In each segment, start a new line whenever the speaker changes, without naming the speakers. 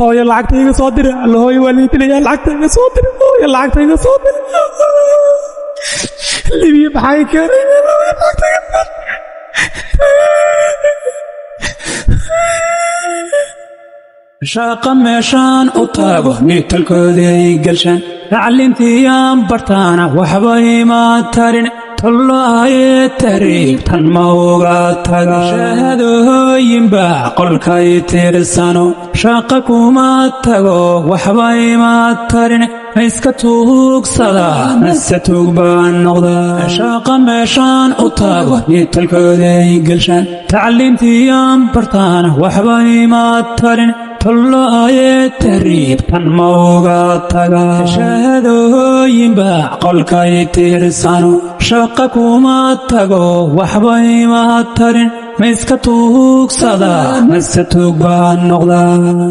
hooyo lacagtayga soo dir alla hooyo waa liitinaya lacagtayga soo dir hooyo lacagtayga soo dir libiya maxay keenay lacagtayga
شاقا ميشان أطاقو ميتل كودي قلشان تعلمتيان برتانا وحباي ما تارين طلعي تاريخ تنموغا تاقا شاهدو ينبع قل كاي تيرسانو شاقاكو ما تاقو وحباي ما تارين هيسكتوك صدا نستوك بان نغدا شاقا ميشان أطاقو ميتل كودي قلشان تعلمتيان برتانا وحباي ما تارين طلعي تاريخ تنموغا تاقا شاهدو ينبع قل كاي تيرسانو شاقاكو ما تاقو وحباي ما تارين ميسكتوك صدا نستوك بان نغدا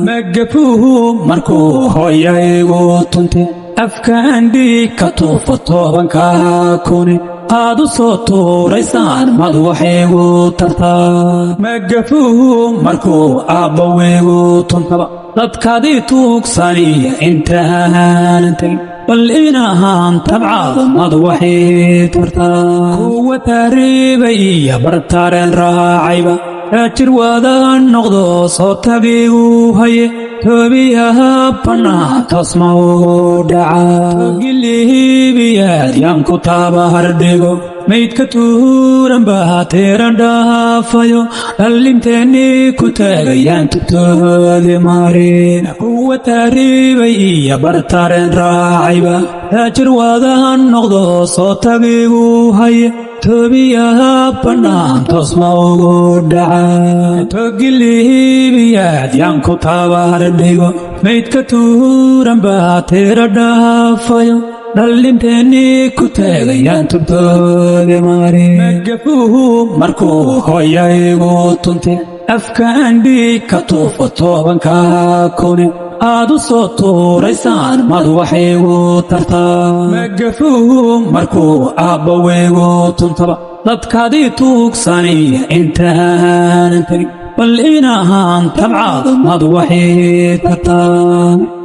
مقفوه مركو هويايغو تنتي أفكاندي كتوفة طوبانكا كوني هادو صوتو ريسان مدوحيغو ترتا مقفوه مركو أبويغو تنتبا dadkaadii tuugsanaya intaan tagin bal inahan tabcaad mad waxay tartaa kuwa taariibaya bartaareen raacayba raajir wada noqdo soo tabigu haye toobiyaha banaa tasma ugu dhaca gilihibiyaad yaan ku taaba hardhigo maydka tuuran baa teeran dhaafayo dhallinteennii ku taagayaan tubtoodi marin kuwa taariibay iyo bartaareen raacayba raajir wadahan noqdo soo tagigu haye toobiyaha bannaan toosma ugu dhaca togilihibiyaad yaan ku taaba hardhigo maydka tuuran baa teeran dhaafayo dhallinteennii ku taagayaan tubtoodi marin magafuhu markuu hooyaygu tunte afkaandhii ka tuufo toobanka kune aad u soo tuuraysaan mad waxaygu tartaa magafuhu markuu aabbawaygu tuntaba dadkaadii tuugsanaya intaanan tagin bal inahan tabcaad mad waxay tartaa